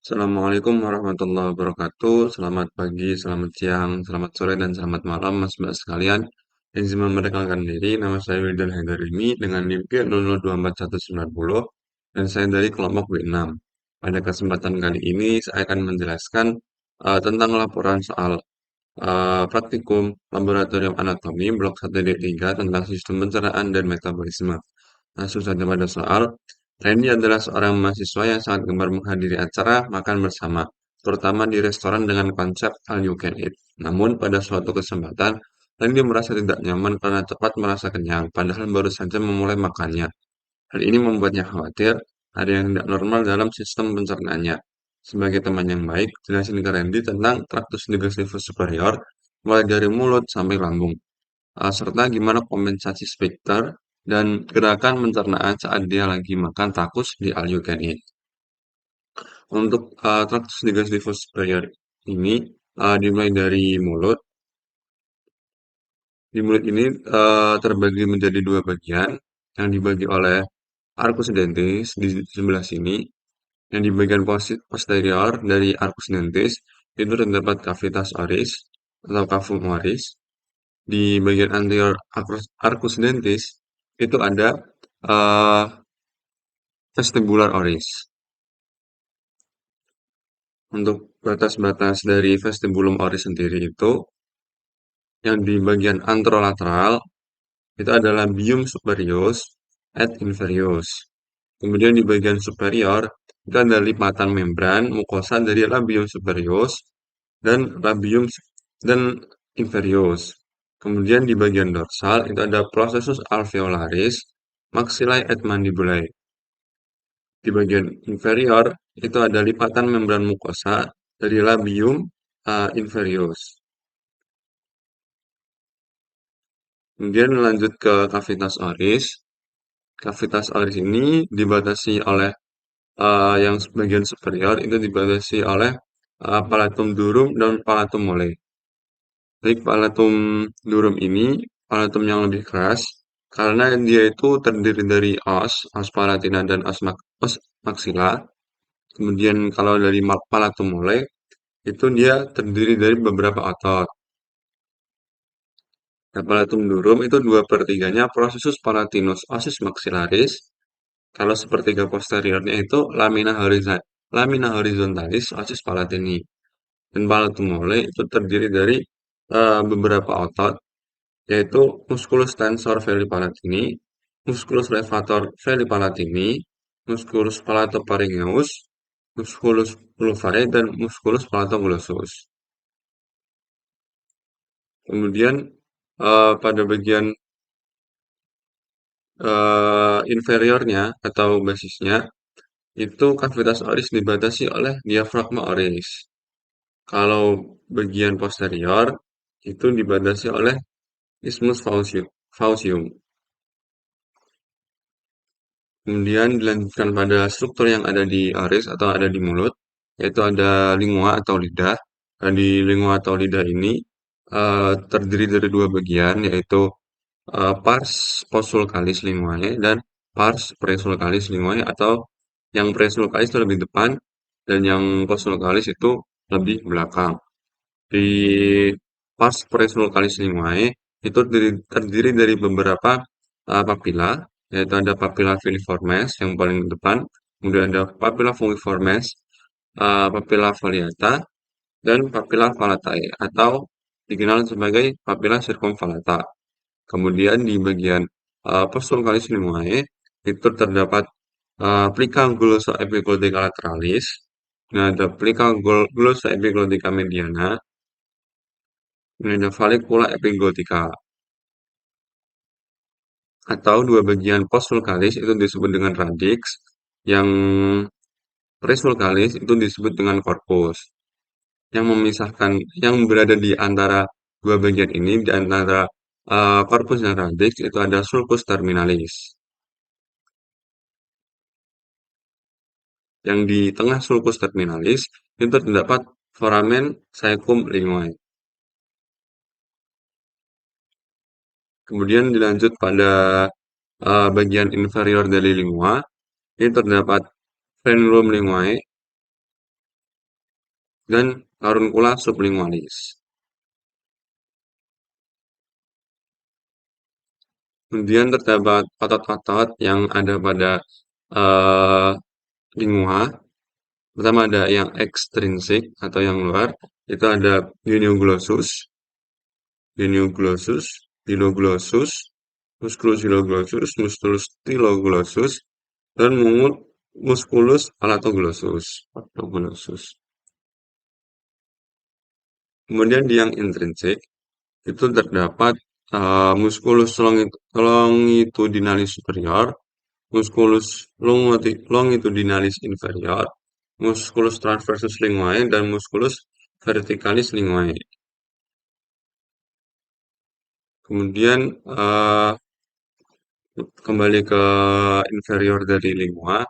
Assalamualaikum warahmatullahi wabarakatuh. Selamat pagi, selamat siang, selamat sore, dan selamat malam mas-mas sekalian. Izin memperkenalkan diri, nama saya Wildan Haidarimi dengan NIM K00241190 dan saya dari kelompok B6. Pada kesempatan kali ini saya akan menjelaskan tentang laporan soal praktikum laboratorium anatomi blok 1D3 tentang sistem pencernaan dan metabolisme. Langsung saja pada soal. Randy adalah seorang mahasiswa yang sangat gemar menghadiri acara makan bersama, terutama di restoran dengan konsep all you can eat. Namun, pada suatu kesempatan, Randy merasa tidak nyaman karena cepat merasa kenyang, padahal baru saja memulai makannya. Hal ini membuatnya khawatir ada yang tidak normal dalam sistem pencernaannya. Sebagai teman yang baik, jelasin ke Randy tentang traktus digestivus superior, mulai dari mulut sampai lambung serta gimana kompensasi Spectre dan gerakan pencernaan saat dia lagi makan takus di all you can eat. Untuk traktus digestivus superior ini dimulai dari mulut. Di mulut ini terbagi menjadi dua bagian yang dibagi oleh arcus dentis di sebelah sini. Yang di bagian posterior dari arcus dentis itu terdapat cavitas oris atau cavum oris. Di bagian anterior arcus dentis itu ada eh, vestibular oris. Untuk batas-batas dari vestibulum oris sendiri itu yang di bagian anterolateral itu adalah bium superius et inferius. Kemudian di bagian superior itu ada lipatan membran mukosa dari labium superius dan labium dan inferius. Kemudian di bagian dorsal itu ada processus alveolaris, maxillae et mandibulae. Di bagian inferior itu ada lipatan membran mukosa dari labium inferius. Kemudian lanjut ke cavitas oris. Cavitas oris ini dibatasi oleh yang bagian superior itu dibatasi oleh palatum durum dan palatum mole. Jadi palatum durum ini palatum yang lebih keras karena dia itu terdiri dari os palatina dan os maxilla. Kemudian kalau dari palatum mole itu dia terdiri dari beberapa otot. Nah, palatum durum itu 2/3-nya processus palatinus osis maxillaris. Kalau sepertiga posteriornya itu lamina horizontalis osis palatini. Dan palatum mole itu terdiri dari beberapa otot, yaitu musculus tensor veli palatini, musculus levator veli palatini, musculus palatopharyngeus, musculus pulvae, dan musculus palatoglossus. Kemudian pada bagian inferiornya atau basisnya itu cavitas oris dibatasi oleh diafragma oris. Kalau bagian posterior itu dibatasi oleh isthmus faucium. Kemudian dilanjutkan pada struktur yang ada di oris atau ada di mulut, yaitu ada lingua atau lidah. Dan di lingua atau lidah ini terdiri dari dua bagian, yaitu pars posulcalis linguae dan pars presulcalis linguae atau yang presulcalis itu lebih depan dan yang posulcalis itu lebih belakang. Di pars presulcalis linguae itu terdiri dari beberapa papila, yaitu ada papila filiformes yang paling depan, kemudian ada papila fungiformes, papila foliata, dan papila falatae atau dikenal sebagai papila circumvallata. Kemudian di bagian posulcalis linguae itu terdapat plica glossa-epiglotica lateralis, nah ada plica glossa-epiglotica mediana, kemudian ada vallecula epiglotica, atau dua bagian posulcalis itu disebut dengan radix, yang presulcalis itu disebut dengan corpus. Yang memisahkan, yang berada di antara dua bagian ini, di antara corpus dan radix itu ada sulcus terminalis. Yang di tengah sulcus terminalis itu terdapat foramen caecum linguae. Kemudian dilanjut pada bagian inferior dari lingua, ini terdapat frenulum linguae, dan caruncula sublingualis. Kemudian terdapat otot-otot yang ada pada eh, lingua. Pertama ada yang ekstrinsik atau yang luar, itu ada genioglossus, piloglossus, musculus hyloglossus, musculus styloglossus, dan musculus palatoglossus. Kemudian di yang intrinsik itu terdapat musculus longitudinalis superior, musculus longitudinalis inferior, musculus transversus linguae, dan musculus verticalis linguae. Kemudian kembali ke inferior dari lingua,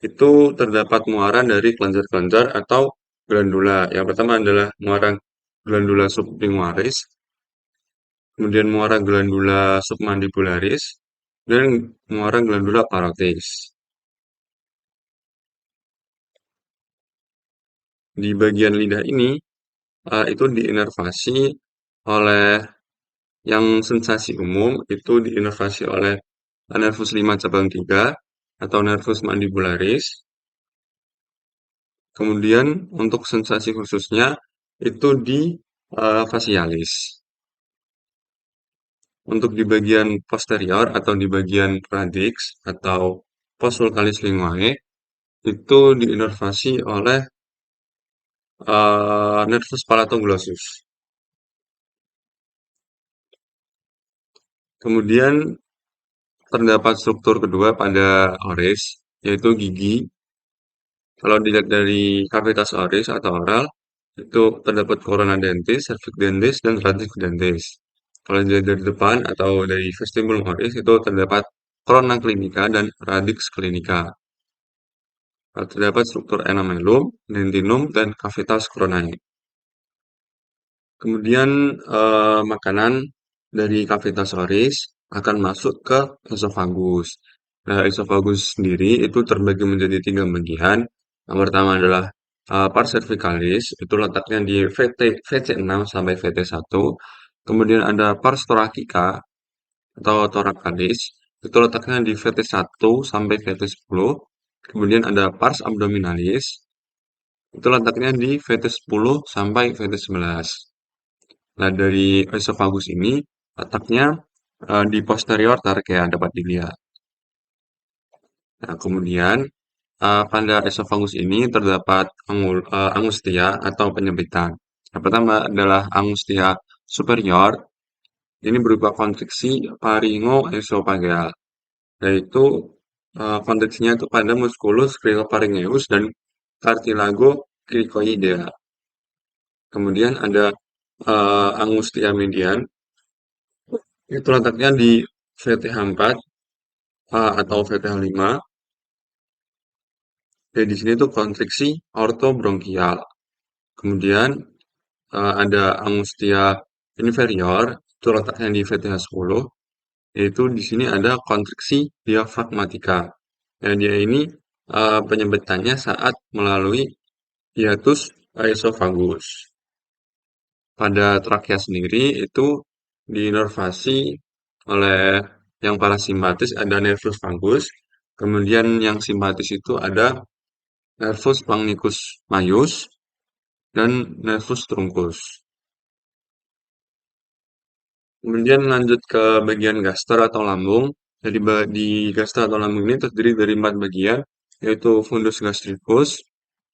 itu terdapat muara dari kelenjar-kelenjar atau glandula. Yang pertama adalah muara glandula sublingualis, kemudian muara glandula submandibularis, dan muara glandula parotis. Di bagian lidah ini, itu diinervasi oleh yang sensasi umum, itu diinervasi oleh nervus 5 cabang 3 atau nervus mandibularis. Kemudian untuk sensasi khususnya itu di facialis. Untuk di bagian posterior atau di bagian radix atau postsulcalis linguae itu diinervasi oleh nervus palatoglossus. Kemudian terdapat struktur kedua pada oris, yaitu gigi. Kalau dilihat dari cavitas oris atau oral, itu terdapat corona dentis, cervix dentis, dan radix dentis. Kalau dilihat dari depan atau dari vestibulum oris, itu terdapat corona clinica dan radix clinica. Terdapat struktur enamelum, dentinum, dan cavitas coronae. Kemudian makanan dari cavitas oris akan masuk ke esofagus. Nah, esofagus sendiri itu terbagi menjadi 3 bagian. Yang pertama adalah pars cervicalis, itu letaknya di VC6 sampai VT1. Kemudian ada pars thoracica atau thoracalis, itu letaknya di VT1 sampai VT10. Kemudian ada pars abdominalis, itu letaknya di VT10 sampai VT11. Nah, dari esofagus ini letaknya di posterior trachea dapat dilihat. Nah, kemudian pada esofagus ini terdapat angustia atau penyempitan. Yang pertama adalah angustia superior. Ini berupa kontriksi faringoesofageal, yaitu kontriksinya itu pada musculus cryopharyngeus dan cartilago cricoidea. Kemudian ada angustia median, itu letaknya di VTH4 atau VTH5. Dan di sini tuh kontriksi ortobronkial. Kemudian ada angustia inferior, itu letaknya di VTH10. Yaitu di sini ada kontriksi diafragmatika. Dan dia ini penyempitannya saat melalui hiatus esophagus. Pada trakea sendiri itu diinervasi oleh yang parasimpatis ada nervus vagus, kemudian yang simpatis itu ada nervus spongicus maius, dan nervus truncus. Kemudian lanjut ke bagian gaster atau lambung. Jadi di gaster atau lambung ini terdiri dari 4 bagian, yaitu fundus gastricus,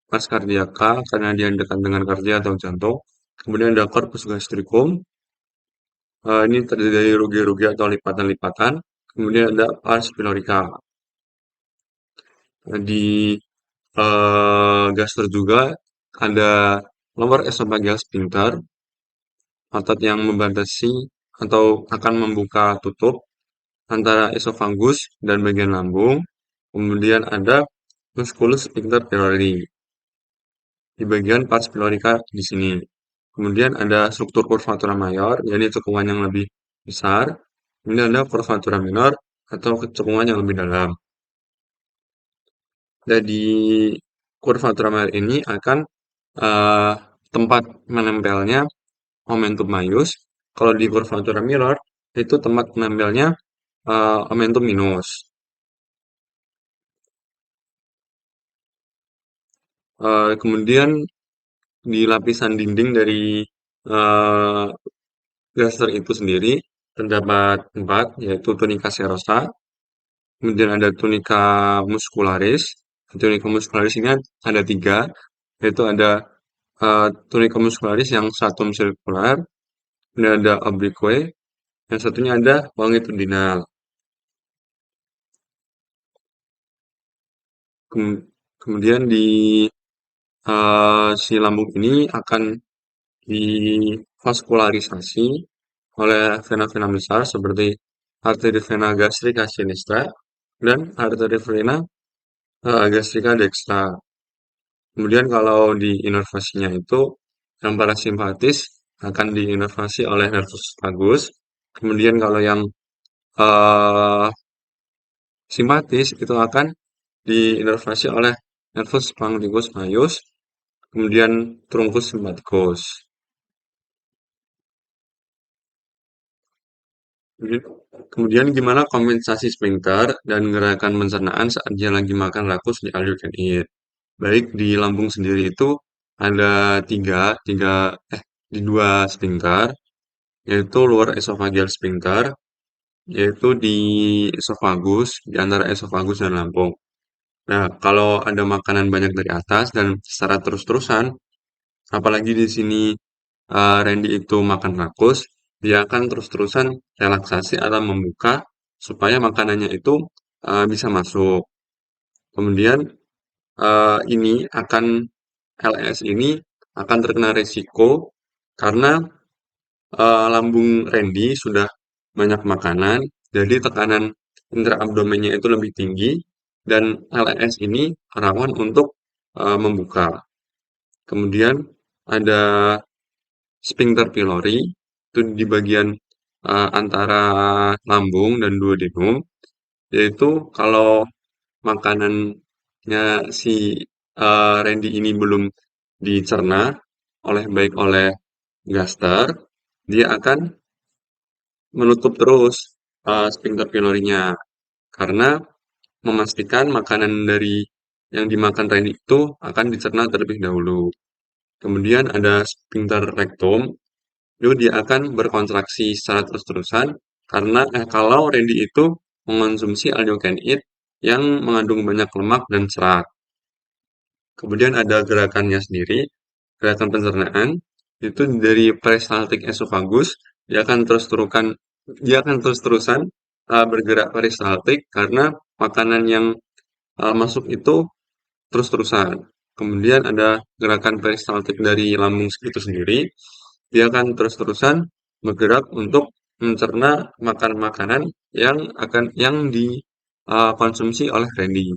pars cardiaca karena dia dekat dengan kardia atau jantung. Kemudian ada corpus gastricum, ini terdiri dari rugi-rugi atau lipatan-lipatan. Kemudian ada pars pylorica. Di gaster juga ada lower esophageal sphincter, otot yang membatasi atau akan membuka tutup antara esofagus dan bagian lambung. Kemudian ada musculus sphincter pylori di bagian pars pylorica di sini. Kemudian ada struktur curvatura mayor, yaitu cekungan yang lebih besar. Kemudian ada curvatura minor atau cekungan yang lebih dalam. Jadi curvatura mayor ini akan eh, tempat menempelnya momentum maius. Kalau di kurvatura Miller itu tempat menempelnya momentum minus. Kemudian di lapisan dinding dari eh, gaster itu sendiri terdapat empat, yaitu tunika serosa, kemudian ada tunika muscularis. Tunika muscularis ini ada tiga, yaitu ada tunika muscularis yang stratum sirkular, kemudian ada oblique, yang satunya ada longitudinal. Kemudian di si lambung ini akan divaskularisasi oleh vena-vena besar seperti arteri vena gastrica sinistra dan arteri vena gastrica dextra. Kemudian kalau di inervasinya itu yang parasimpatis akan diinervasi oleh nervus vagus. Kemudian kalau yang eh, simpatis itu akan diinervasi oleh nervus spongicus majus, kemudian truncus sympathicus. Kemudian gimana kompensasi sphincter dan gerakan pencernaan saat dia lagi makan rakus di all you can eat. Baik di lambung sendiri itu ada di dua sphincter, yaitu luar esophageal sphincter, yaitu di esofagus, di antara esofagus dan lambung. Nah, kalau ada makanan banyak dari atas dan secara terus-terusan, apalagi di sini Randy itu makan rakus, dia akan terus-terusan relaksasi atau membuka supaya makanannya itu bisa masuk. Kemudian ini akan LS ini akan terkena resiko karena lambung Randy sudah banyak makanan, jadi tekanan intraabdomennya itu lebih tinggi dan LS ini rawan untuk membuka. Kemudian ada sphincter pylori itu di bagian antara lambung dan duodenum, yaitu kalau makanannya si Randy ini belum dicerna baik oleh gaster, dia akan menutup terus sphincter pylorinya karena memastikan makanan dari yang dimakan Randy itu akan dicerna terlebih dahulu. Kemudian ada sphincter rectum, itu dia akan berkontraksi secara terus-terusan karena kalau Randy itu mengonsumsi all you can eat yang mengandung banyak lemak dan serat. Kemudian ada gerakannya sendiri, gerakan pencernaan itu dari peristaltik esophagus, dia akan terus-terusan bergerak peristaltik karena makanan yang masuk itu terus-terusan. Kemudian ada gerakan peristaltik dari lambung itu sendiri, dia akan terus-terusan bergerak untuk mencerna makanan-makanan yang dikonsumsi oleh Randy.